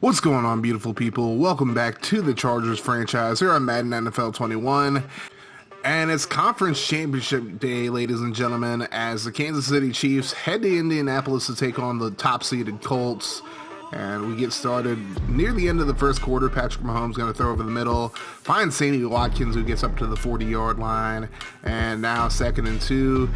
What's going on, beautiful people? Welcome back to the Chargers franchise here on Madden NFL 21. And it's conference championship day, ladies and gentlemen, as the Kansas City Chiefs head to Indianapolis to take on the top-seeded Colts. And we get started near the end of the first quarter. Patrick Mahomes going to throw over the middle. Finds Sammy Watkins, who gets up to the 40-yard line. And now 2nd and 2.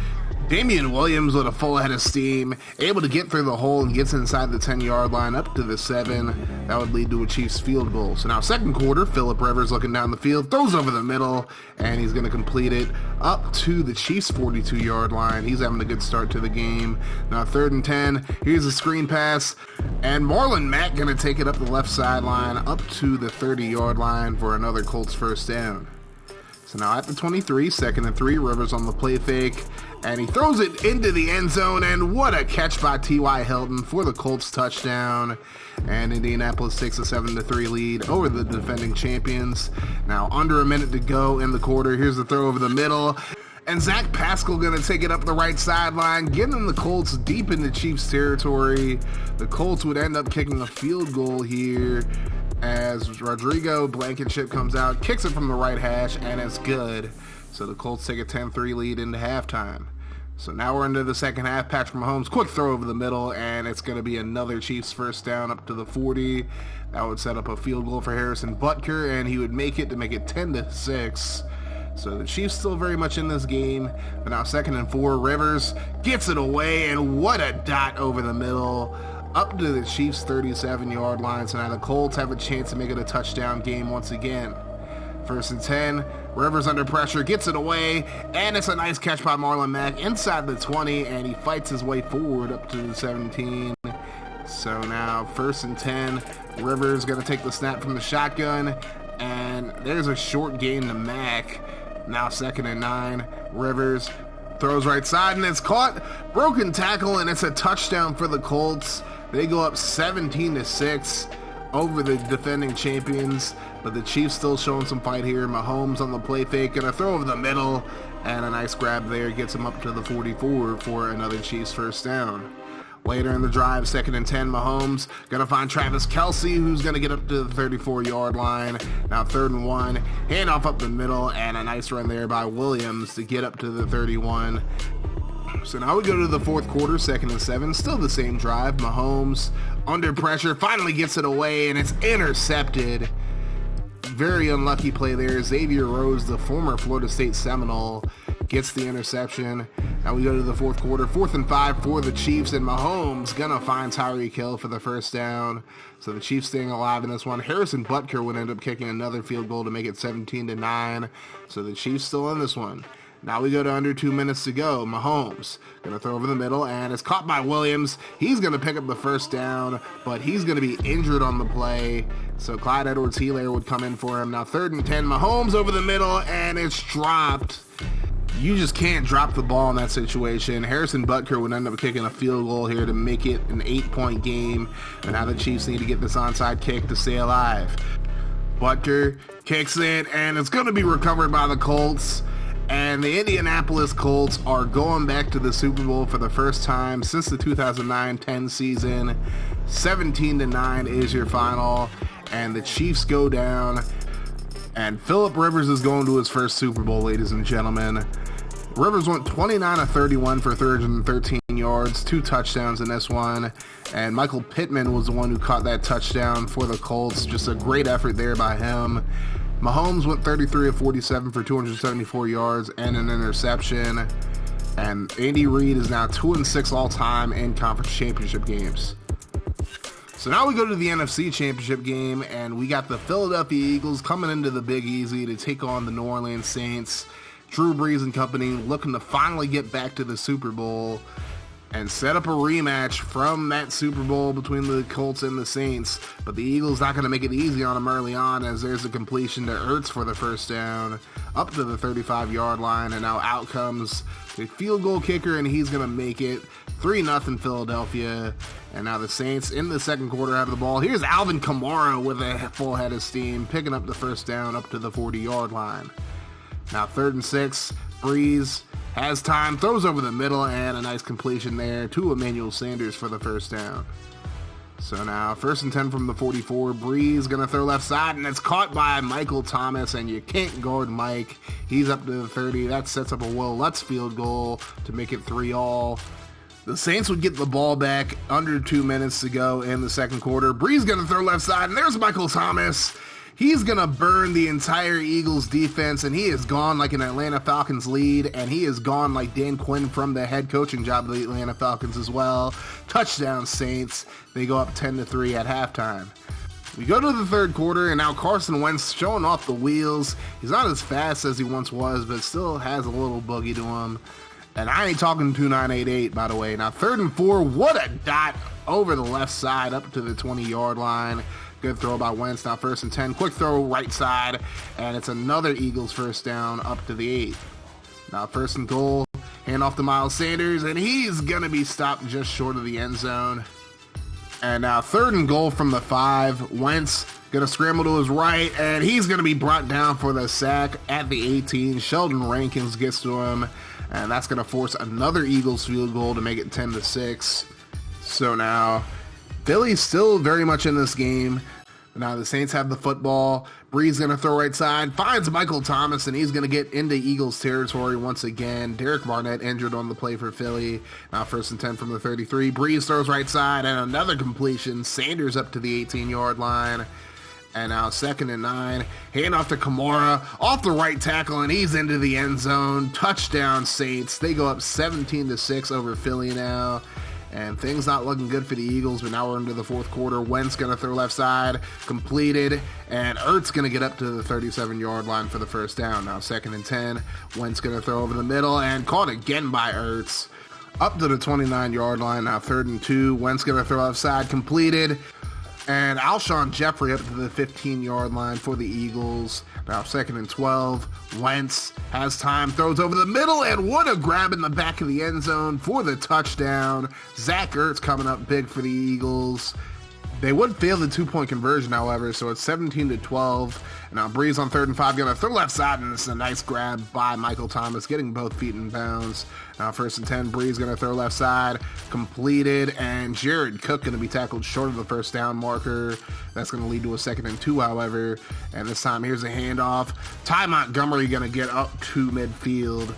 Damian Williams with a full head of steam, able to get through the hole and gets inside the 10-yard line up to the 7. That would lead to a Chiefs field goal. So now second quarter, Philip Rivers looking down the field, throws over the middle, and he's going to complete it up to the Chiefs 42-yard line. He's having a good start to the game. Now 3rd and 10, here's a screen pass, and Marlon Mack going to take it up the left sideline up to the 30-yard line for another Colts first down. So now at the 23, 2nd and 3, Rivers on the play fake, and he throws it into the end zone, and what a catch by T.Y. Hilton for the Colts touchdown. And Indianapolis takes a 7-3 lead over the defending champions. Now under a minute to go in the quarter. Here's the throw over the middle, and Zach Pascal going to take it up the right sideline, getting the Colts deep into Chiefs territory. The Colts would end up kicking a field goal here, as Rodrigo Blankenship comes out, kicks it from the right hash, and it's good. So the Colts take a 10-3 lead into halftime. So now we're into the second half. Patrick Mahomes, quick throw over the middle, and it's going to be another Chiefs first down up to the 40. That would set up a field goal for Harrison Butker, and he would make it to make it 10-6. So the Chiefs still very much in this game. But now 2nd and 4, Rivers gets it away, and what a dot over the middle, up to the Chiefs 37-yard line. So now the Colts have a chance to make it a touchdown game once again. 1st and 10, Rivers under pressure, gets it away, and it's a nice catch by Marlon Mack inside the 20, and he fights his way forward up to the 17. So now 1st and 10, Rivers going to take the snap from the shotgun, and there's a short gain to Mack. Now 2nd and 9, Rivers throws right side, and it's caught. Broken tackle, and it's a touchdown for the Colts. They go up 17-6 over the defending champions, but the Chiefs still showing some fight here. Mahomes on the play fake, and a throw over the middle, and a nice grab there gets him up to the 44 for another Chiefs first down. Later in the drive, 2nd and 10, Mahomes going to find Travis Kelce, who's going to get up to the 34-yard line. Now 3rd and 1, handoff up the middle, and a nice run there by Williams to get up to the 31. So now we go to the fourth quarter, 2nd and 7, still the same drive. Mahomes under pressure, finally gets it away, and it's intercepted. Very unlucky play there. Xavier Rose, the former Florida State Seminole, gets the interception. Now we go to the fourth quarter, 4th and 5 for the Chiefs, and Mahomes gonna find Tyreek Hill for the first down. So the Chiefs staying alive in this one. Harrison Butker would end up kicking another field goal to make it 17-9. So the Chiefs still in this one. Now we go to under 2 minutes to go. Mahomes going to throw over the middle, and it's caught by Williams. He's going to pick up the first down, but he's going to be injured on the play. So Clyde Edwards-Helaire would come in for him. Now 3rd and 10, Mahomes over the middle, and it's dropped. You just can't drop the ball in that situation. Harrison Butker would end up kicking a field goal here to make it an 8-point game. And now the Chiefs need to get this onside kick to stay alive. Butker kicks it, and it's going to be recovered by the Colts. And the Indianapolis Colts are going back to the Super Bowl for the first time since the 2009-10 season. 17-9 is your final, and the Chiefs go down. And Philip Rivers is going to his first Super Bowl, ladies and gentlemen. Rivers went 29 of 31 for 313 yards, 2 touchdowns in this one. And Michael Pittman was the one who caught that touchdown for the Colts. Just a great effort there by him. Mahomes went 33 of 47 for 274 yards and an interception. And Andy Reid is now 2-6 all-time in conference championship games. So now we go to the NFC championship game, and we got the Philadelphia Eagles coming into the Big Easy to take on the New Orleans Saints. Drew Brees and company looking to finally get back to the Super Bowl and set up a rematch from that Super Bowl between the Colts and the Saints. But the Eagles not going to make it easy on them early on, as there's a completion to Ertz for the first down up to the 35-yard line, and now out comes the field goal kicker, and he's going to make it 3-0 Philadelphia. And now the Saints in the second quarter have the ball. Here's Alvin Kamara with a full head of steam, picking up the first down up to the 40-yard line. Now 3rd and 6, Brees has time, throws over the middle, and a nice completion there to Emmanuel Sanders for the first down. So now, 1st and 10 from the 44. Brees going to throw left side, and it's caught by Michael Thomas, and you can't guard Mike. He's up to the 30. That sets up a Will Lutz field goal to make it 3-all. The Saints would get the ball back under 2 minutes to go in the second quarter. Brees going to throw left side, and there's Michael Thomas. He's going to burn the entire Eagles defense, and he is gone like an Atlanta Falcons lead, and he is gone like Dan Quinn from the head coaching job of the Atlanta Falcons as well. Touchdown Saints. They go up 10-3 at halftime. We go to the third quarter, and now Carson Wentz showing off the wheels. He's not as fast as he once was, but still has a little boogie to him. And I ain't talking 2988, by the way. Now 3rd and 4, what a dot over the left side up to the 20-yard line. Good throw by Wentz. Now 1st and 10. Quick throw right side. And it's another Eagles first down up to the 8. Now 1st and goal. Hand off to Miles Sanders. And he's going to be stopped just short of the end zone. And now 3rd and goal from the 5. Wentz going to scramble to his right. And he's going to be brought down for the sack at the 18. Sheldon Rankins gets to him. And that's going to force another Eagles field goal to make it 10-6. So now Philly's still very much in this game. Now the Saints have the football. Brees going to throw right side. Finds Michael Thomas, and he's going to get into Eagles territory once again. Derek Barnett injured on the play for Philly. Now 1st and 10 from the 33. Brees throws right side, and another completion. Sanders up to the 18-yard line. And now 2nd and 9. Hand off to Kamara. Off the right tackle, and he's into the end zone. Touchdown Saints. They go up 17-6 over Philly now. And things not looking good for the Eagles, but now we're into the fourth quarter. Wentz going to throw left side, completed, and Ertz going to get up to the 37-yard line for the first down. Now 2nd and 10. Wentz going to throw over the middle, and caught again by Ertz. Up to the 29-yard line. Now 3rd and 2. Wentz going to throw left side, completed. And Alshon Jeffrey up to the 15-yard line for the Eagles. Now 2nd and 12. Wentz has time, throws over the middle, and what a grab in the back of the end zone for the touchdown. Zach Ertz coming up big for the Eagles. They would fail the 2-point conversion, however, so it's 17-12. And now Brees on 3rd and 5, going to throw left side, and it's a nice grab by Michael Thomas, getting both feet in bounds. Now 1st and 10, Brees going to throw left side, completed, and Jared Cook going to be tackled short of the first down marker. That's going to lead to a 2nd and 2, however. And this time, here's a handoff. Ty Montgomery going to get up to midfield.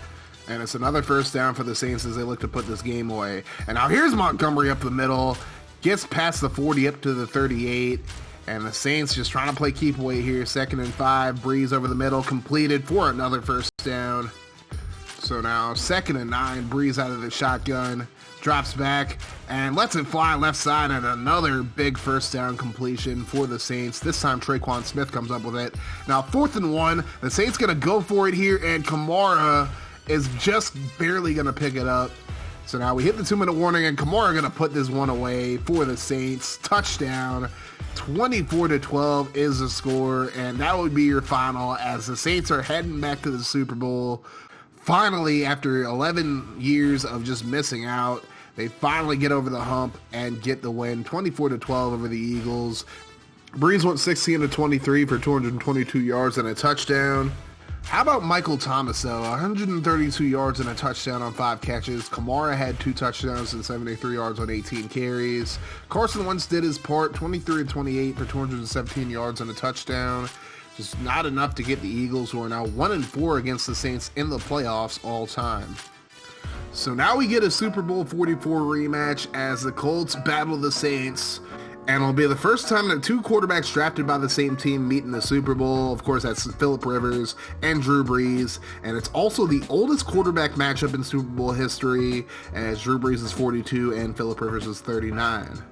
And it's another first down for the Saints as they look to put this game away. And now here's Montgomery up the middle. Gets past the 40 up to the 38. And the Saints just trying to play keep away here. 2nd and 5. Brees over the middle. Completed for another first down. So now 2nd and 9. Brees out of the shotgun. Drops back and lets it fly left side, and another big first down completion for the Saints. This time Traquan Smith comes up with it. Now 4th and 1. The Saints going to go for it here, and Kamara is just barely going to pick it up. So now we hit the 2-minute warning, and Kamara going to put this one away for the Saints. Touchdown. 24-12 is the score, and that would be your final as the Saints are heading back to the Super Bowl. Finally, after 11 years of just missing out, they finally get over the hump and get the win. 24-12 over the Eagles. Brees went 16-23 for 222 yards and a touchdown. How about Michael Thomas, though? 132 yards and a touchdown on 5 catches. Kamara had 2 touchdowns and 73 yards on 18 carries. Carson Wentz did his part, 23-28 for 217 yards and a touchdown. Just not enough to get the Eagles, who are now 1-4 against the Saints in the playoffs all time. So now we get a Super Bowl 44 rematch as the Colts battle the Saints. And it'll be the first time that 2 quarterbacks drafted by the same team meet in the Super Bowl. Of course, that's Phillip Rivers and Drew Brees. And it's also the oldest quarterback matchup in Super Bowl history, as Drew Brees is 42 and Phillip Rivers is 39.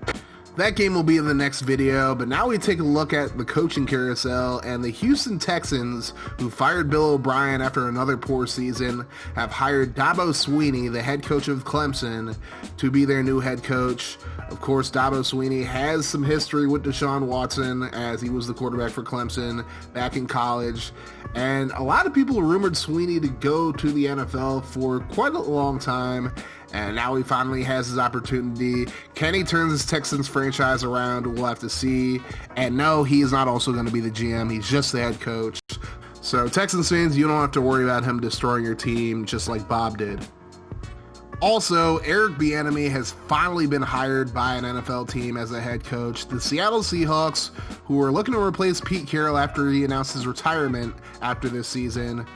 That game will be in the next video, but now we take a look at the coaching carousel, and the Houston Texans, who fired Bill O'Brien after another poor season, have hired Dabo Swinney, the head coach of Clemson, to be their new head coach. Of course, Dabo Swinney has some history with Deshaun Watson, as he was the quarterback for Clemson back in college. And a lot of people rumored Swinney to go to the NFL for quite a long time. And now he finally has his opportunity. Can he turn this Texans franchise around? We'll have to see. And no, he is not also going to be the GM. He's just the head coach. So Texans fans, you don't have to worry about him destroying your team just like Bob did. Also, Eric Bieniemy has finally been hired by an NFL team as a head coach. The Seattle Seahawks, who are looking to replace Pete Carroll after he announced his retirement after this season,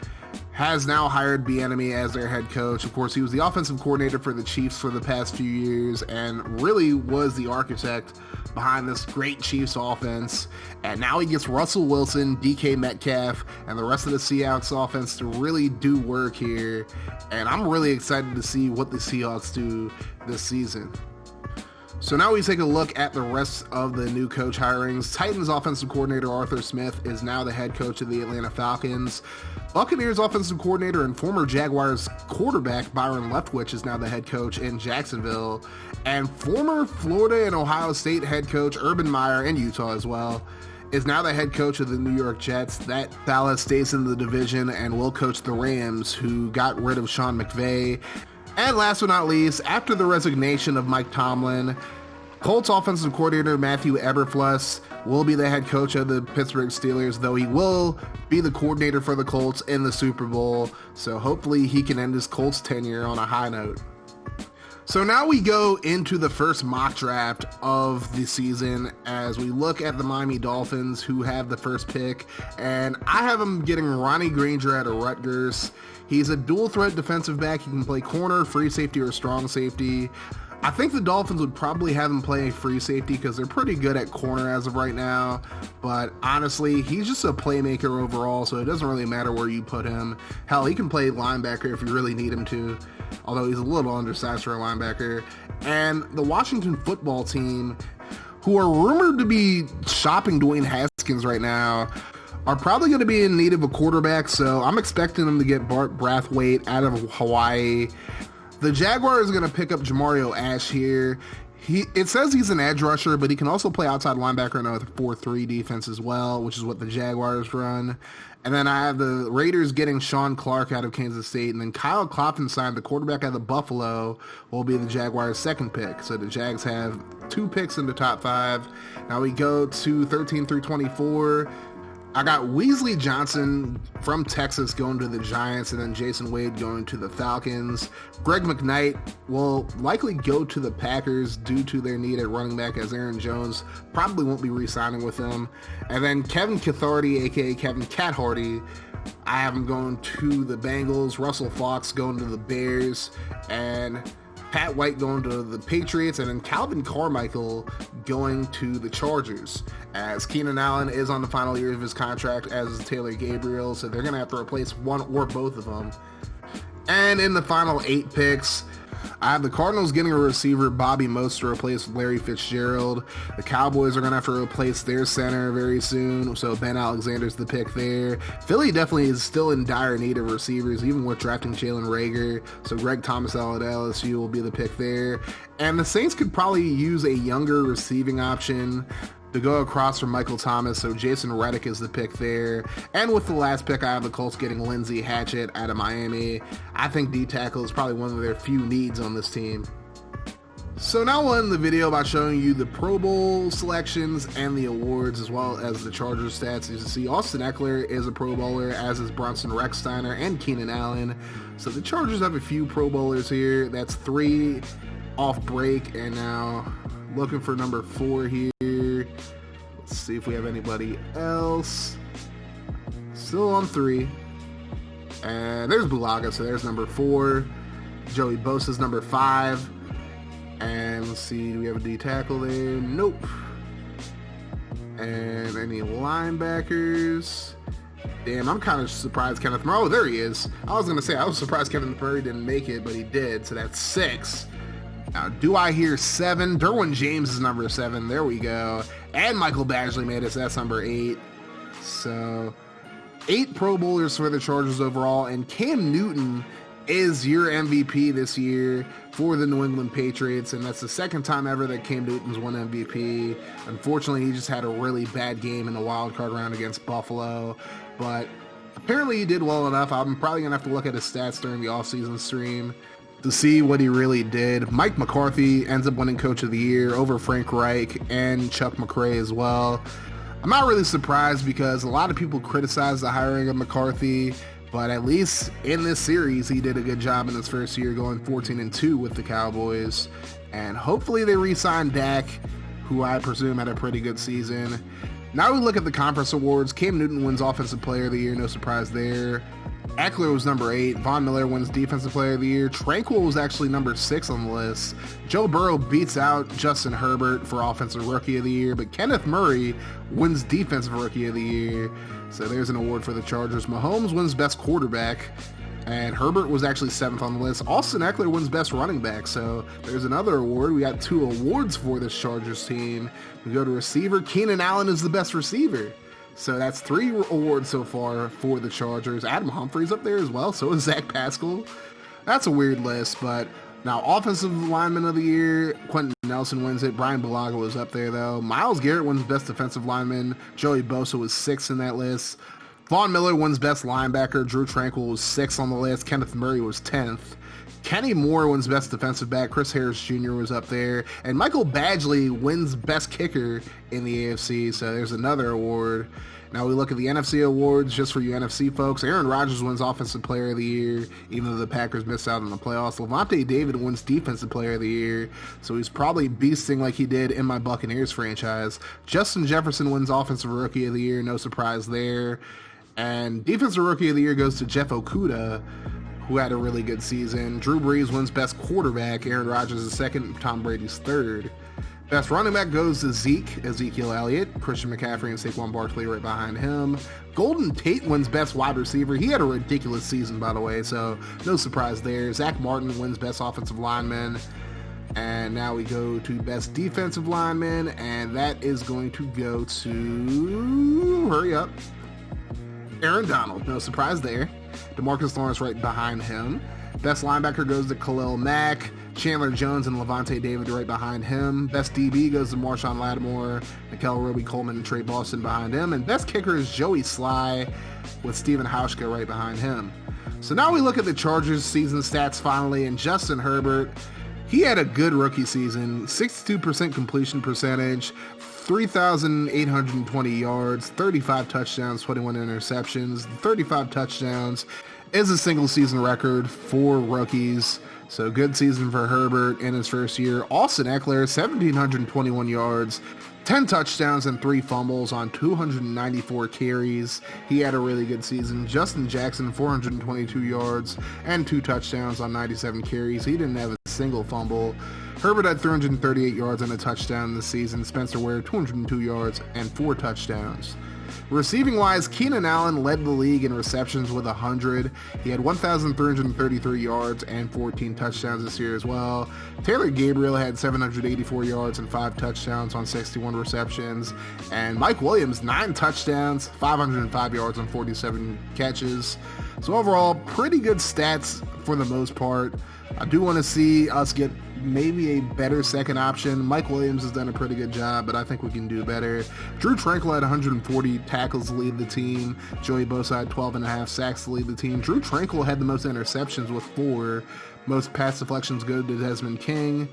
has now hired Bieniemy as their head coach. Of course, he was the offensive coordinator for the Chiefs for the past few years and really was the architect behind this great Chiefs offense. And now he gets Russell Wilson, DK Metcalf, and the rest of the Seahawks offense to really do work here. And I'm really excited to see what the Seahawks do this season. So now we take a look at the rest of the new coach hirings. Titans offensive coordinator Arthur Smith is now the head coach of the Atlanta Falcons. Buccaneers offensive coordinator and former Jaguars quarterback Byron Leftwich is now the head coach in Jacksonville. And former Florida and Ohio State head coach Urban Meyer, and Utah as well, is now the head coach of the New York Jets. That fella stays in the division and will coach the Rams, who got rid of Sean McVay. And last but not least, after the resignation of Mike Tomlin, Colts offensive coordinator Matthew Eberflus will be the head coach of the Pittsburgh Steelers, though he will be the coordinator for the Colts in the Super Bowl. So hopefully he can end his Colts tenure on a high note. So now we go into the first mock draft of the season as we look at the Miami Dolphins, who have the first pick. And I have them getting Ronnie Granger out of Rutgers. He's a dual threat defensive back. He can play corner, free safety, or strong safety. I think the Dolphins would probably have him play free safety because they're pretty good at corner as of right now. But honestly, he's just a playmaker overall, so it doesn't really matter where you put him. Hell, he can play linebacker if you really need him to, although he's a little undersized for a linebacker. And the Washington football team, who are rumored to be shopping Dwayne Haskins right now, are probably going to be in need of a quarterback, so I'm expecting them to get Bart Brathwaite out of Hawaii. The Jaguars are going to pick up Jamario Ash here. It says he's an edge rusher, but he can also play outside linebacker in a 4-3 defense as well, which is what the Jaguars run. And then I have the Raiders getting Sean Clark out of Kansas State, and then Kyle Klopfenstein, the quarterback out of Buffalo, will be the Jaguars' second pick. So the Jags have 2 picks in the top 5. Now we go to 13 through 24. I got Weasley Johnson from Texas going to the Giants, and then Jason Wade going to the Falcons. Greg McKnight will likely go to the Packers due to their need at running back, as Aaron Jones probably won't be re-signing with them. And then Kevin Cathardy, aka Kevin Cathardy, I have him going to the Bengals. Russell Fox going to the Bears, and Pat White going to the Patriots, and then Calvin Carmichael going to the Chargers, as Keenan Allen is on the final year of his contract, as is Taylor Gabriel, so they're going to have to replace one or both of them. And in the final 8 picks, I have the Cardinals getting a receiver, Bobby Most, to replace Larry Fitzgerald. The Cowboys are going to have to replace their center very soon, so Ben Alexander's the pick there. Philly definitely is still in dire need of receivers, even with drafting Jalen Reagor, so Greg Thomas out at LSU will be the pick there. And the Saints could probably use a younger receiving option to go across from Michael Thomas, so Jason Reddick is the pick there. And with the last pick, I have the Colts getting Lindsey Hatchett out of Miami. I think D-tackle is probably one of their few needs on this team. So now we'll end the video by showing you the Pro Bowl selections and the awards, as well as the Chargers stats. As you see, Austin Eckler is a Pro Bowler, as is Bronson Rechsteiner and Keenan Allen. So the Chargers have a few Pro Bowlers here. That's 3 off break, and now looking for number 4 here. Let's see if we have anybody else. Still on 3. And there's Bulaga, so there's number 4. Joey Bosa's number 5. And let's see, do we have a D tackle there? Nope. And any linebackers? Damn, I'm kind of surprised Kenneth Murray. Oh, there he is. I was going to say, I was surprised Kenneth Murray didn't make it, but he did, so that's 6. Now, do I hear 7? Derwin James is number 7. There we go. And Michael Badgley made it, so that's number 8. So, 8 Pro Bowlers for the Chargers overall, and Cam Newton is your MVP this year for the New England Patriots, and that's the second time ever that Cam Newton's won MVP. Unfortunately, he just had a really bad game in the wild card round against Buffalo, but apparently he did well enough. I'm probably going to have to look at his stats during the offseason stream to see what he really did. Mike McCarthy ends up winning Coach of the Year over Frank Reich and Chuck McRae as well. I'm not really surprised because a lot of people criticize the hiring of McCarthy, But at least in this series, he did a good job in his first year, going 14-2 with the Cowboys. And hopefully they re-sign Dak, who I presume had a pretty good season. Now we look at the conference awards. Cam Newton wins Offensive Player of the Year, no surprise there. Eckler was number 8. Von Miller wins Defensive Player of the Year. Tranquil was actually number 6 on the list. Joe Burrow beats out Justin Herbert for Offensive Rookie of the Year, but Kenneth Murray wins Defensive Rookie of the Year. So there's an award for the Chargers. Mahomes wins Best Quarterback, and Herbert was actually 7th on the list. Austin Eckler wins Best Running Back, so there's another award. We got 2 awards for this Chargers team. We go to receiver. Keenan Allen is the best receiver. So that's 3 awards so far for the Chargers. Adam Humphries up there as well, so is Zach Pascal. That's a weird list, but now Offensive Lineman of the Year, Quentin Nelson wins it. Brian Bulaga was up there, though. Myles Garrett wins Best Defensive Lineman. Joey Bosa was 6th in that list. Von Miller wins Best Linebacker. Drew Tranquil was 6th on the list. Kenneth Murray was 10th. Kenny Moore wins Best Defensive Back. Chris Harris Jr. was up there. And Michael Badgley wins Best Kicker in the AFC, so there's another award. Now we look at the NFC awards, just for you NFC folks. Aaron Rodgers wins Offensive Player of the Year, even though the Packers missed out on the playoffs. Levante David wins Defensive Player of the Year, so he's probably beasting like he did in my Buccaneers franchise. Justin Jefferson wins Offensive Rookie of the Year, no surprise there. And Defensive Rookie of the Year goes to Jeff Okudah, who had a really good season. Drew Brees wins Best Quarterback. Aaron Rodgers is 2nd. Tom Brady's 3rd. Best running back goes to Ezekiel Elliott. Christian McCaffrey and Saquon Barkley right behind him. Golden Tate wins Best Wide Receiver. He had a ridiculous season, by the way, so no surprise there. Zach Martin wins Best Offensive Lineman. And now we go to Best Defensive Lineman, and that is going to go to, hurry up, Aaron Donald. No surprise there. DeMarcus Lawrence right behind him. Best linebacker goes to Khalil Mack. Chandler Jones and Levante David right behind him. Best DB goes to Marshawn Lattimore, Nickel Roby Coleman, and Trey Boston behind him. And best kicker is Joey Sly with Steven Hauschka right behind him. So now we look at the Chargers season stats finally, and Justin Herbert, he had a good rookie season. 62% completion percentage, 3,820 yards, 35 touchdowns, 21 interceptions. 35 touchdowns is a single season record for rookies. So good season for Herbert in his first year. Austin Eckler, 1,721 yards, 10 touchdowns and 3 fumbles on 294 carries. He had a really good season. Justin Jackson, 422 yards and 2 touchdowns on 97 carries. He didn't have a single fumble. Herbert had 338 yards and a touchdown this season. Spencer Ware, 202 yards and 4 touchdowns. Receiving-wise, Keenan Allen led the league in receptions with 100. He had 1,333 yards and 14 touchdowns this year as well. Taylor Gabriel had 784 yards and 5 touchdowns on 61 receptions. And Mike Williams, 9 touchdowns, 505 yards on 47 catches. So overall, pretty good stats for the most part. I do want to see us get maybe a better second option. Mike Williams has done a pretty good job, but I think we can do better. Drew Tranquil had 140 tackles to lead the team. Joey Bosa had 12.5 sacks to lead the team. Drew Tranquil had the most interceptions with 4. Most pass deflections go to Desmond King.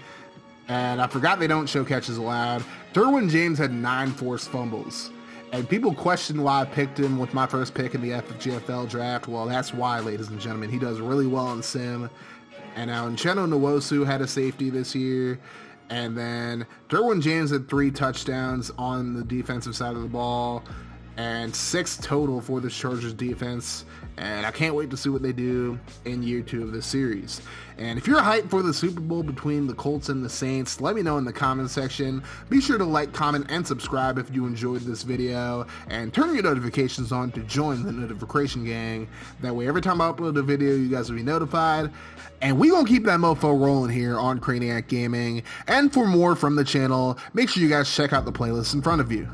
And I forgot they don't show catches allowed. Derwin James had 9 forced fumbles. And people question why I picked him with my first pick in the FGFL draft. Well, that's why, ladies and gentlemen. He does really well in sim. And now Uchenna Nwosu had a safety this year. And then Derwin James had 3 touchdowns on the defensive side of the ball. And 6 total for the Chargers defense. And I can't wait to see what they do in year 2 of this series. And if you're hyped for the Super Bowl between the Colts and the Saints, let me know in the comment section. Be sure to like, comment, and subscribe if you enjoyed this video. And turn your notifications on to join the notification gang. That way, every time I upload a video, you guys will be notified. And we gonna keep that mofo rolling here on Craniac Gaming. And for more from the channel, make sure you guys check out the playlist in front of you.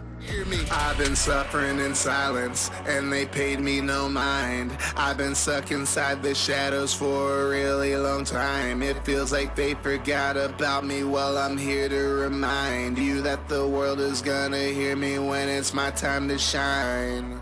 I've been suffering in silence, and they paid me no mind. I've been stuck inside the shadows for a really long time. It feels like they forgot about me. Well, I'm here to remind you that the world is gonna hear me when it's my time to shine.